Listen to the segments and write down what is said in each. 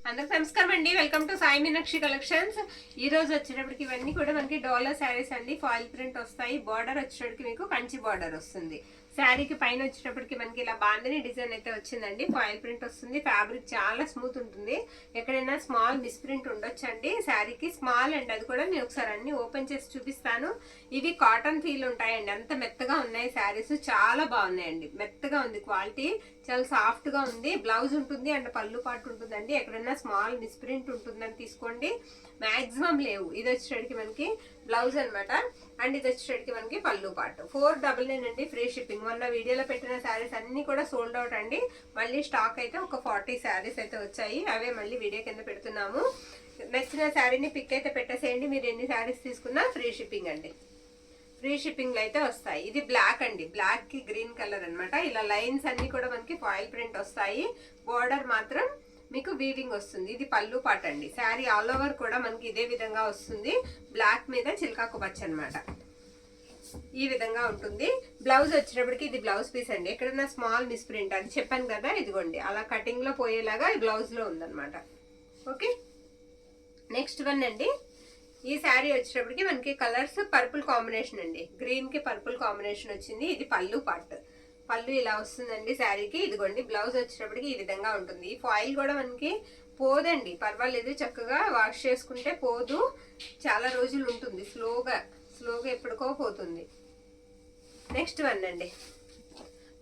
అందరికి నమస్కారం అండి. Welcome to Sai Meenakshi collections. ఈ రోజు వచ్చేటప్పటికి ఇవన్నీ కూడా మనకి డాలర్ శారీస్ అండి. ఫాయిల్ ప్రింట్ వస్తాయి. బార్డర్ వచ్చేటప్పటికి మీకు కంచి బార్డర్ వస్తుంది. శారీకి పైన వచ్చేటప్పటికి మనకి ఇలా బాందని డిజైన్ అయితే వచ్చిందండి. ఫాయిల్ ప్రింట్ వస్తుంది. ఫ్యాబ్రిక్ చాలా స్మూత్ ఉంటుంది. ఎక్కడైనా స్మాల్ మిస్ ప్రింట్ ఉండొచ్చండి శారీకి. స్మాల్ అండి, అది కూడా నేను ఒకసారి అన్ని ఓపెన్ చేసి చూపిస్తాను. ఇవి కాటన్ ఫీల్ ఉంటాయండి. అంత మెత్తగా ఉన్నాయి శారీస్, చాలా బాగున్నాయండి. మెత్తగా ఉంది, క్వాలిటీ చాలా సాఫ్ట్ గా ఉంది. బ్లౌజ్ ఉంటుంది అండ్ పళ్ళు పాటు ఉంటుందండి. ఎక్కడైనా స్మాల్ మిస్ ప్రింట్ ఉంటుందని తీసుకోండి, మాక్సిమం లేవు. ఇది వచ్చేటికి మనకి బ్లౌజ్ అనమాట, అండ్ ఇది వచ్చేటికి మనకి పళ్ళు పాటు. 499 అండి, ఫ్రీ షిప్పింగ్. మొన్న వీడియోలో పెట్టిన శారీస్ అన్ని కూడా సోల్డ్ అవుట్ అండి. మళ్ళీ స్టాక్ అయితే ఒక 40 శారీస్ అయితే వచ్చాయి. అవే మళ్ళీ వీడియో కింద పెడుతున్నాము. నచ్చిన శారీని పిక్ అయితే పెట్టేసేయండి. మీరు ఎన్ని శారీస్ తీసుకున్నా ఫ్రీ షిప్పింగ్ అండి. ఫ్రీ షిప్పింగ్ అయితే వస్తాయి. ఇది బ్లాక్ అండి, బ్లాక్ కి గ్రీన్ కలర్ అనమాట. ఇలా లైన్స్ అన్ని కూడా మనకి ఫాయిల్ ప్రింట్ వస్తాయి. బోర్డర్ మాత్రం మీకు వీవింగ్ వస్తుంది. ఇది పళ్ళు పాట అండి. శారీ ఆల్ ఓవర్ కూడా మనకి ఇదే విధంగా వస్తుంది. బ్లాక్ మీద చిల్కాకు పచ్చ అనమాట. ఈ విధంగా ఉంటుంది. బ్లౌజ్ వచ్చేటప్పటికి ఇది బ్లౌజ్ పీస్ అండి. ఎక్కడైనా స్మాల్ మిస్ ప్రింట్, అది చెప్పాను కదా, ఇదిగోండి అలా కటింగ్ లో పోయేలాగా ఈ బ్లౌజ్ లో ఉందన్నమాట. ఓకే, నెక్స్ట్ వన్ అండి. ఈ శారీ వచ్చేటప్పటికి మనకి కలర్స్ పర్పుల్ కాంబినేషన్ అండి. గ్రీన్ కి పర్పుల్ కాంబినేషన్ వచ్చింది. ఇది పళ్ళు పార్ట్. పళ్ళు ఇలా వస్తుందండి శారీకి. ఇదిగోండి బ్లౌజ్ వచ్చేటప్పటికి ఈ విధంగా ఉంటుంది. ఈ ఫాయిల్ కూడా మనకి పోదండి, పర్వాలేదు, చక్కగా వాష్ చేసుకుంటే పోదు. చాలా రోజులు ఉంటుంది. స్లోగా ఎప్పటికో పోతుంది. నెక్స్ట్ వన్ అండి,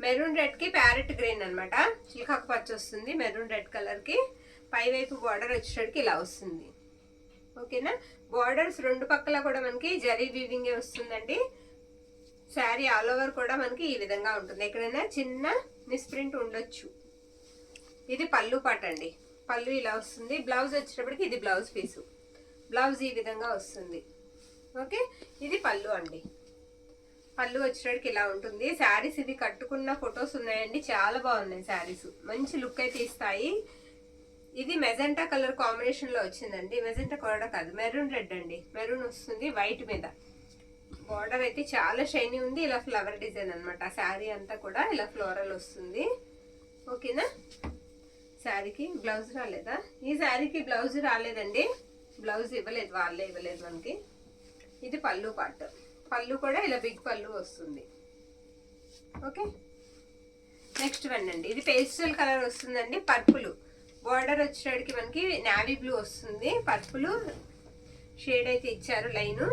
మెరూన్ రెడ్ కి ప్యారెట్ గ్రీన్ అనమాట. చిల్కాకు పచ్చ వస్తుంది మెరూన్ రెడ్ కలర్ కి. పై వైపు బార్డర్ వచ్చేటప్పటికి ఇలా వస్తుంది. ఓకేనా, బార్డర్స్ రెండు పక్కల కూడా మనకి జరీ వీవింగ్ వస్తుందండి. శారీ ఆల్ ఓవర్ కూడా మనకి ఈ విధంగా ఉంటుంది. ఎక్కడైనా చిన్న మిస్ ప్రింట్ ఉండొచ్చు. ఇది పళ్ళు పాట అండి. పళ్ళు ఇలా వస్తుంది. బ్లౌజ్ వచ్చేటప్పటికి ఇది బ్లౌజ్ పీసు. బ్లౌజ్ ఈ విధంగా వస్తుంది. ఓకే, ఇది పళ్ళు అండి. పళ్ళు వచ్చేటప్పటికి ఇలా ఉంటుంది. శారీస్ ఇవి కట్టుకున్న ఫొటోస్ ఉన్నాయండి, చాలా బాగున్నాయి శారీస్. మంచి లుక్ అయితే ఇస్తాయి. ఇది మెజెంటా కలర్ కాంబినేషన్ లో వచ్చిందండి. మెజెంటా కూడా కాదు, మెరూన్ రెడ్ అండి. మెరూన్ వస్తుంది వైట్ మీద. బార్డర్ అయితే చాలా షైనీ ఉంది. ఇలా ఫ్లవర్ డిజైన్ అనమాట. శారీ అంతా కూడా ఇలా ఫ్లోరల్ వస్తుంది. ఓకేనా, శారీకి బ్లౌజ్ రాలేదా? ఈ శారీకి బ్లౌజ్ రాలేదండి. బ్లౌజ్ ఇవ్వలేదు, వాళ్ళే ఇవ్వలేదు మనకి. ఇది పళ్ళు పార్ట్. పళ్ళు కూడా ఇలా బిగ్ పళ్ళు వస్తుంది. ఓకే, నెక్స్ట్ వన్ అండి. ఇది పేస్టల్ కలర్ వస్తుందండి. పర్పుల్ బార్డర్ వచ్చేటికి మనకి నావీ బ్లూ వస్తుంది. పర్పుల్ షేడ్ అయితే ఇచ్చారు లైన్.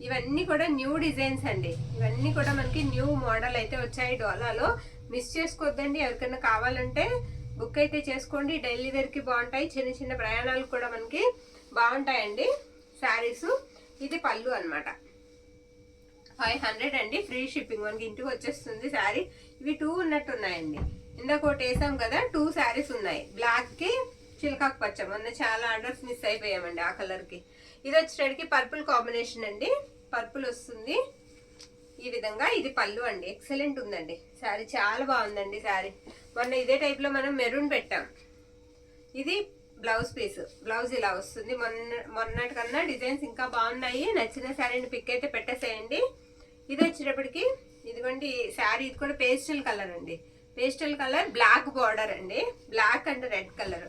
ఇవన్నీ కూడా న్యూ డిజైన్స్ అండి. ఇవన్నీ కూడా మనకి న్యూ మోడల్ అయితే వచ్చాయి డోలాలో. మిస్ చేసుకోవద్దండి. ఎవరికైనా కావాలంటే బుక్ అయితే చేసుకోండి. డైలీ వేర్ కి బాగుంటాయి. చిన్న చిన్న ప్రయాణాలకు కూడా మనకి బాగుంటాయండి శారీస్. ఇది పళ్ళు అనమాట. 500 అండి, ఫ్రీ షిప్పింగ్. మనకి ఇంటికి వచ్చేస్తుంది శారీ. ఇవి 2 ఉన్నట్టు ఉన్నాయండి. ఇందాక ఒకటి వేసాం కదా, 2 శారీస్ ఉన్నాయి. బ్లాక్ కి చిల్కాకు పచ్చ. మొన్న చాలా ఆర్డర్స్ మిస్ అయిపోయామండి ఆ కలర్ కి. ఇది వచ్చేటికి పర్పుల్ కాంబినేషన్ అండి. పర్పుల్ వస్తుంది ఈ విధంగా. ఇది పళ్ళు అండి. ఎక్సలెంట్ ఉందండి శారీ, చాలా బాగుందండి శారీ. మొన్న ఇదే టైప్ లో మనం మెరూన్ పెట్టాం. ఇది బ్లౌజ్ పీస్. బ్లౌజ్ ఇలా వస్తుంది. మొన్నటి కన్నా డిజైన్స్ ఇంకా బాగున్నాయి. నచ్చిన శారీని పిక్ అయితే పెట్టేసేయండి. ఇది వచ్చేటప్పటికి ఇదిగోండి శారీ. ఇది కూడా పేస్టల్ కలర్ అండి. పేస్టల్ కలర్, బ్లాక్ బార్డర్ అండి. Black and red colour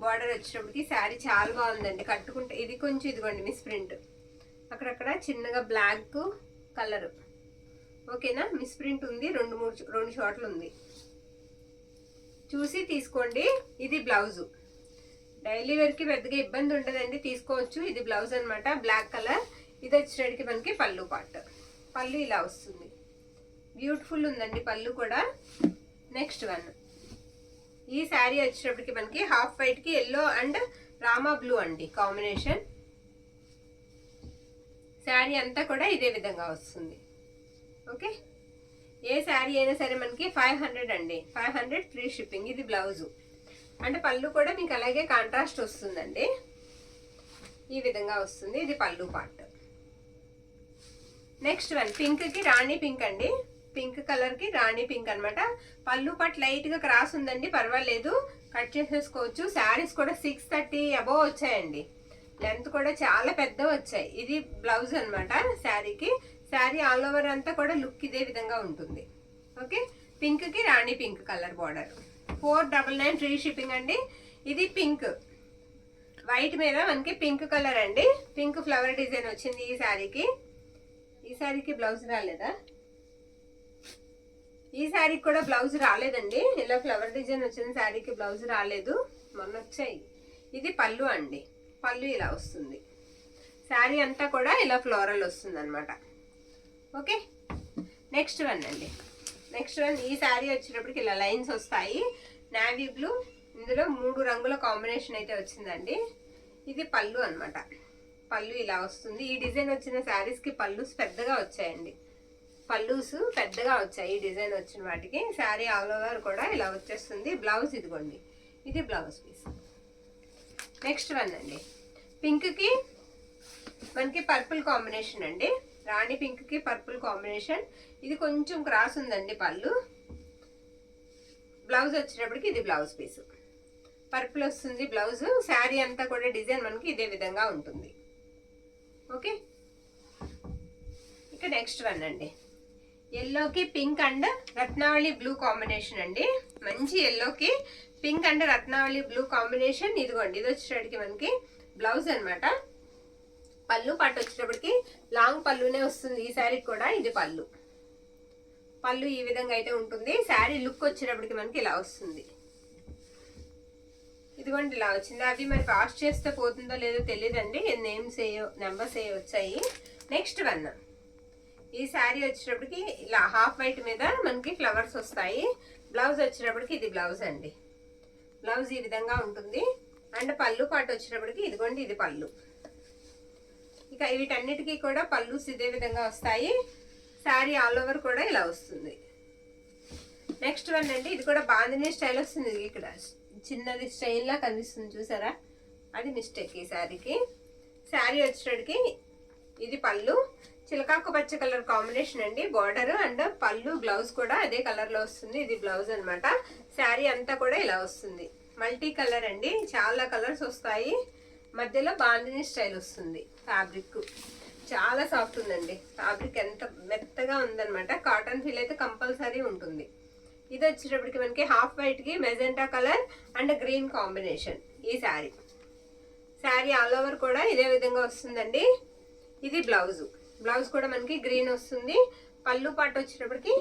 border వచ్చేటప్పటికి శారీ చాలా బాగుందండి. కట్టుకుంటే ఇది కొంచెం ఇదిగోండి మిస్ ప్రింట్, అక్కడక్కడ చిన్నగా బ్లాక్ కలర్. ఓకేనా, మిస్ ప్రింట్ ఉంది. రెండు చోట్ల ఉంది, చూసి తీసుకోండి. ఇది బ్లౌజు. డైలీ వేర్ కి పెద్దగా ఇబ్బంది ఉండదండి, తీసుకోవచ్చు. ఇది బ్లౌజ్ అనమాట, బ్లాక్ కలర్. ఇది వచ్చేటికి మనకి పళ్ళు పార్ట్. పళ్ళు ఇలా వస్తుంది. బ్యూటిఫుల్ ఉందండి పళ్ళు కూడా. నెక్స్ట్ వన్, ఈ శారీ వచ్చేటప్పటికి మనకి హాఫ్ వైట్ కి ఎల్లో అండ్ రామా బ్లూ అండి కాంబినేషన్. శారీ అంతా కూడా ఇదే విధంగా వస్తుంది. ఓకే, ఏ శారీ అయినా సరే మనకి 500 అండి. 500 ఫ్రీ షిప్పింగ్. ఇది బ్లౌజు అంటే పళ్ళు కూడా మీకు అలాగే కాంట్రాస్ట్ వస్తుందండి. ఈ విధంగా వస్తుంది. ఇది పళ్ళు పార్ట్. నెక్స్ట్ వన్, పింక్ కి రాణి పింక్ అండి. పింక్ కలర్ కి రాణి పింక్ అనమాట. పళ్ళు పార్ట్ లైట్ గా క్రాస్ ఉందండి, పర్వాలేదు, కట్ చేసేసుకోవచ్చు. శారీస్ కూడా 630 అబోవ్ వచ్చాయండి. లెంత్ కూడా చాలా పెద్ద వచ్చాయి. ఇది బ్లౌజ్ అనమాట శారీకి. శారీ ఆల్ ఓవర్ అంతా కూడా లుక్ ఇదే విధంగా ఉంటుంది. ఓకే, పింక్ కి రాణి pink colour border. 499 free shipping అండి. ఇది పింక్. వైట్ మీద మనకి పింక్ కలర్ అండి, పింక్ ఫ్లవర్ డిజైన్ వచ్చింది ఈ శారీకి. ఈ శారీకి బ్లౌజ్ రాలేదా? ఈ శారీకి కూడా బ్లౌజ్ రాలేదండి. ఇలా ఫ్లవర్ డిజైన్ వచ్చిన శారీకి బ్లౌజ్ రాలేదు, మొన్న వచ్చాయి. ఇది పళ్ళు అండి, పళ్ళు ఇలా వస్తుంది. శారీ అంతా కూడా ఇలా ఫ్లోరల్ వస్తుంది అనమాట. ఓకే, నెక్స్ట్ వన్ అండి. నెక్స్ట్ వన్, ఈ శారీ వచ్చేటప్పటికి ఇలా లైన్స్ వస్తాయి, నావీ బ్లూ, ఇందులో 3 రంగుల కాంబినేషన్ అయితే వచ్చిందండి. ఇది పళ్ళు అనమాట, పళ్ళు ఇలా వస్తుంది. ఈ డిజైన్ వచ్చిన శారీస్కి పళ్ళుస్ పెద్దగా వచ్చాయండి, పళ్ళుస్ పెద్దగా వచ్చాయి ఈ డిజైన్ వచ్చిన వాటికి. శారీ ఆల్ ఓవర్ కూడా ఇలా వచ్చేస్తుంది. బ్లౌజ్ ఇదిగోండి, ఇది బ్లౌజ్ పీస్. నెక్స్ట్ వన్ అండి, పింక్కి మనకి పర్పుల్ కాంబినేషన్ అండి, రాణి పింక్కి పర్పుల్ కాంబినేషన్. ఇది కొంచెం క్రాస్ ఉందండి పళ్ళు. బ్లౌజ్ వచ్చేటప్పటికి ఇది బ్లౌజ్ పీస్, పర్పుల్ వస్తుంది బ్లౌజ్. శారీ అంతా కూడా డిజైన్ మనకి ఇదే విధంగా ఉంటుంది. ఓకే, ఇక నెక్స్ట్ వన్ అండి, ఎల్లోకి పింక్ అండ్ రత్నావళి బ్లూ కాంబినేషన్ అండి. మంచి ఎల్లోకి పింక్ అండ్ రత్నావళి బ్లూ కాంబినేషన్. ఇదిగోండి, ఇది వచ్చేటప్పటికి మనకి బ్లౌజ్ అనమాట. పళ్ళు పాటు వచ్చేటప్పటికి లాంగ్ పళ్ళునే వస్తుంది ఈ శారీకి కూడా. ఇది పళ్ళు, పళ్ళు ఈ విధంగా అయితే ఉంటుంది. శారీ లుక్ వచ్చేటప్పటికి మనకి ఇలా వస్తుంది. ఇదిగోండి ఇలా వచ్చింది. అవి మరి వాష్ చేస్తే పోతుందో లేదో తెలియదండి, నేమ్స్ ఏయో నెంబర్స్ ఏయో వచ్చాయి. నెక్స్ట్ వన్, ఈ శారీ వచ్చేటప్పటికి ఇలా హాఫ్ వైట్ మీద మనకి ఫ్లవర్స్ వస్తాయి. బ్లౌజ్ వచ్చేటప్పటికి ఇది బ్లౌజ్ అండి, బ్లౌజ్ ఈ విధంగా ఉంటుంది. అండ్ పళ్ళు పాటు వచ్చేటప్పటికి ఇదిగోండి, ఇది పళ్ళు. ఇక వీటన్నిటికీ కూడా పళ్ళుస్ ఇదే విధంగా వస్తాయి. శారీ ఆల్ ఓవర్ కూడా ఇలా వస్తుంది. నెక్స్ట్ వన్ అండి, ఇది కూడా బాందినీ స్టైల్ వస్తుంది. ఇక్కడ చిన్నది స్టైల్ లా కనిపిస్తుంది చూసారా, అది మిస్టేక్ ఈ శారీకి. శారీ వచ్చేటికి ఇది పళ్ళు, చిలకాకు పచ్చ కలర్ కాంబినేషన్ అండి. బార్డర్ అండ్ పళ్ళు బ్లౌజ్ కూడా అదే కలర్ లో వస్తుంది. ఇది బ్లౌజ్ అనమాట. శారీ అంతా కూడా ఇలా వస్తుంది. మల్టీ కలర్ అండి, చాలా కలర్స్ వస్తాయి. మధ్యలో బాందినీ స్టైల్ వస్తుంది. ఫ్యాబ్రిక్ చాలా సాఫ్ట్ ఉందండి, ఫ్యాబ్రిక్ ఎంత మెత్తగా ఉందన్నమాట. కాటన్ ఫీల్ అయితే కంపల్సరీ ఉంటుంది. ఇది వచ్చేటప్పటికి మనకి హాఫ్ వైట్ కి magenta colour and green combination ఈ శారీ. శారీ ఆల్ ఓవర్ కూడా ఇదే విధంగా వస్తుందండి. ఇది బ్లౌజ్, బ్లౌజ్ కూడా మనకి గ్రీన్ వస్తుంది. పళ్ళు పాటు వచ్చేటప్పటికి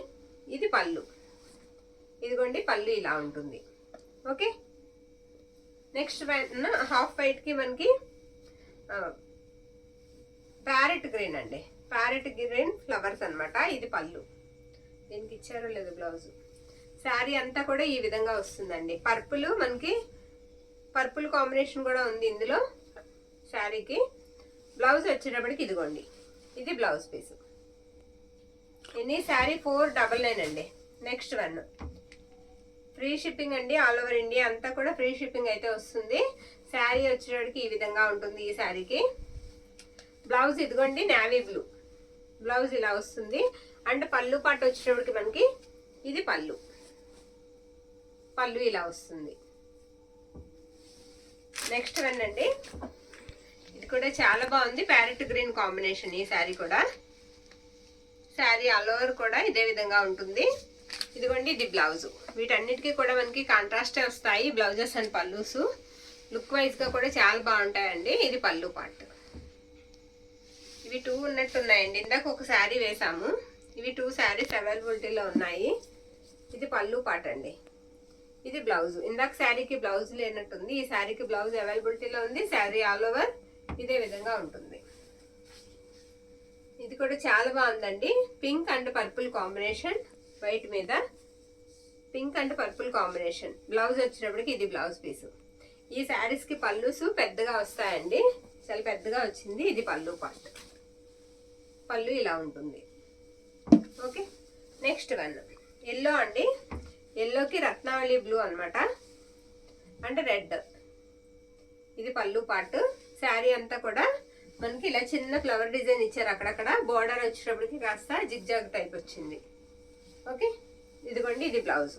ఇది పళ్ళు, ఇదిగోండి పళ్ళు ఇలా ఉంటుంది. ఓకే, నెక్స్ట్ హాఫ్ వైట్ కి మనకి ప్యారెట్ గ్రీన్ అండి, ప్యారెట్ గ్రీన్ ఫ్లవర్స్ అనమాట. ఇది పళ్ళు, దీనికి ఇచ్చారో లేదు బ్లౌజ్. శారీ అంతా కూడా ఈ విధంగా వస్తుందండి. పర్పుల్ మనకి పర్పుల్ కాంబినేషన్ కూడా ఉంది ఇందులో శారీకి. బ్లౌజ్ వచ్చేటప్పటికి ఇదిగోండి, ఇది బ్లౌజ్ పీస్. ఎన్ని శారీ 499 అండి. నెక్స్ట్ వన్, ఫ్రీ షిప్పింగ్ అండి, ఆల్ ఓవర్ ఇండియా అంతా కూడా ఫ్రీ షిప్పింగ్ అయితే వస్తుంది. శారీ వచ్చేటప్పటికి ఈ విధంగా ఉంటుంది ఈ శారీకి. బ్లౌజ్ ఇదిగోండి నావీ బ్లూ, బ్లౌజ్ ఇలా వస్తుంది. అండ్ పళ్ళు పాటు వచ్చేటప్పటికి మనకి ఇది పళ్ళు, పళ్ళు ఇలా వస్తుంది. నెక్స్ట్ వన్ అండి, ఇది కూడా చాలా బాగుంది, ప్యారెట్ గ్రీన్ కాంబినేషన్ ఈ శారీ కూడా. శారీ ఆల్ ఓవర్ కూడా ఇదే విధంగా ఉంటుంది. ఇదిగోండి ఇది బ్లౌజ్. వీటన్నిటికీ కూడా మనకి కాంట్రాస్టే వస్తాయి బ్లౌజెస్ అండ్ పళ్ళుస్. లుక్ వైజ్ గా కూడా చాలా బాగుంటాయండి. ఇది పళ్ళు పార్ట్. ఇవి 2 ఉన్నట్టున్నాయండి, ఇందాక ఒక శారీ వేసాము. ఇవి 2 శారీస్ అవైలబిలిటీలో ఉన్నాయి. ఇది పళ్ళు పార్ట్ అండి, ఇది బ్లౌజ్. ఇందాక శారీకి బ్లౌజ్ లేనట్టుంది, ఈ శారీకి బ్లౌజ్ అవైలబిలిటీలో ఉంది. శారీ ఆల్ ఓవర్ ఇదే విధంగా ఉంటుంది. ఇది కూడా చాలా బాగుందండి, pink and purple combination, white మీద pink and purple combination. Blouse వచ్చేటప్పటికి ఇది బ్లౌజ్ పీస్. ఈ శారీస్ కి పళ్ళుస్ పెద్దగా వస్తాయండి, చాలా పెద్దగా వచ్చింది. ఇది పళ్ళు పార్ట్, పళ్ళు ఇలా ఉంటుంది. ఓకే, నెక్స్ట్ వన్ ఎల్లో అండి. ఎల్లోకి రత్నావళి బ్లూ అనమాట అంటే రెడ్. ఇది పళ్ళు పార్ట్. శారీ అంతా కూడా మనకి ఇలా చిన్న ఫ్లవర్ డిజైన్ ఇచ్చారు అక్కడక్కడ. బోర్డర్ వచ్చేటప్పటికి కాస్త జిగ్జాగ్ టైప్ వచ్చింది. ఓకే, ఇదిగోండి ఇది బ్లౌజ్.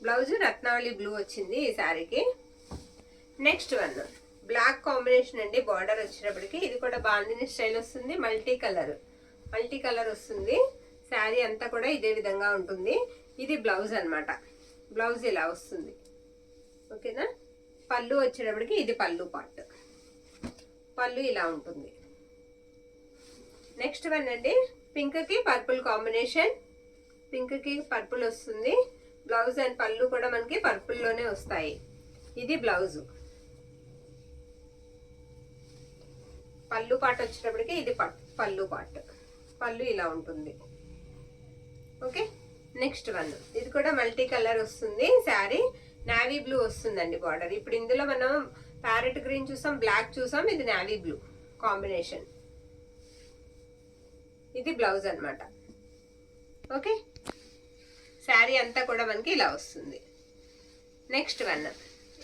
బ్లౌజ్ రత్నావళి బ్లూ వచ్చింది ఈ శారీకి. నెక్స్ట్ వన్ బ్లాక్ కాంబినేషన్ అండి. బార్డర్ వచ్చేటప్పటికి ఇది కూడా బాందిని స్టైల్ వస్తుంది. మల్టీ కలర్ వస్తుంది. శారీ అంతా కూడా ఇదే విధంగా ఉంటుంది. ఇది బ్లౌజ్ అనమాట. బ్లౌజ్ ఇలా వస్తుంది. ఓకేనా, పళ్ళు వచ్చేటప్పటికి ఇది పళ్ళు పార్ట్. పళ్ళు ఇలా ఉంటుంది. నెక్స్ట్ వన్ అండి, పింక్ కి పర్పుల్ కాంబినేషన్. పింక్ కి పర్పుల్ వస్తుంది. బ్లౌజ్ అండ్ పళ్ళు కూడా మనకి పర్పుల్ లోనే వస్తాయి. ఇది బ్లౌజ్. పళ్ళు పార్ట్ వచ్చేటప్పటికి ఇది పళ్ళు పార్ట్. పళ్ళు ఇలా ఉంటుంది. ఓకే, నెక్స్ట్ వన్, ఇది కూడా మల్టీ కలర్ వస్తుంది. శారీ నావీ బ్లూ వస్తుందండి బార్డర్. ఇప్పుడు ఇందులో మనం ప్యారెట్ గ్రీన్ చూసాం, బ్లాక్ చూసాం, ఇది నావీ బ్లూ కాంబినేషన్. ఇది బ్లౌజ్ అన్నమాట. ఓకే, శారీ అంతా కూడా మనకి ఇలా వస్తుంది. నెక్స్ట్ వన్,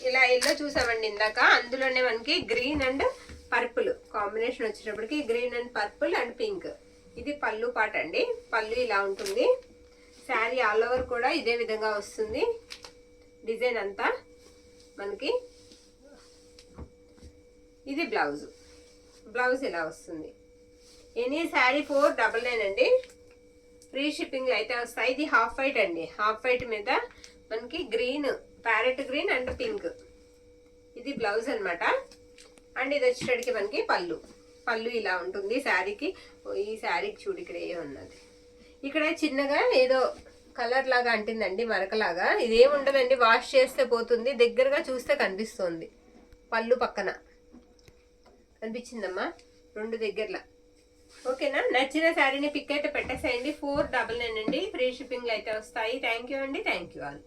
ఇలా ఎల్లో చూసామండి ఇందాక, అందులోనే మనకి గ్రీన్ అండ్ పర్పుల్ కాంబినేషన్ వచ్చేటప్పటికి green and purple and pink. ఇది పళ్ళు పార్ట్ అండి. పళ్ళు ఇలా ఉంటుంది. శారీ ఆల్ ఓవర్ కూడా ఇదే విధంగా వస్తుంది. డిజైన్ అంతా మనకి. ఇది బ్లౌజ్. బ్లౌజ్ ఇలా వస్తుంది. ఎనీ శారీ 499 అండి. ఫ్రీ షిప్పింగ్లో అయితే వస్తాయి. ఇది హాఫ్ వైట్ అండి. హాఫ్ వైట్ మీద మనకి green, parrot green and pink. ఇది బ్లౌజ్ అన్నమాట. అండ్ ఇది వచ్చేటడికి మనకి పళ్ళు. పళ్ళు ఇలా ఉంటుంది శారీకి. ఈ శారీకి చూడు ఇక్కడ ఉన్నది. ఇక్కడ చిన్నగా ఏదో కలర్ లాగా అంటుందండి, మరకలాగా. ఇదేముండదండి, వాష్ చేస్తే పోతుంది. దగ్గరగా చూస్తే కనిపిస్తుంది. పళ్ళు పక్కన కనిపించిందమ్మా, 2 దగ్గరలా. ఓకేనా, నచ్చిన శారీని పిక్ అయితే పెట్టేసేయండి. 499 అండి. ఫ్రీ షిప్పింగ్లో అయితే వస్తాయి. థ్యాంక్ యూ అండి. Thank you all.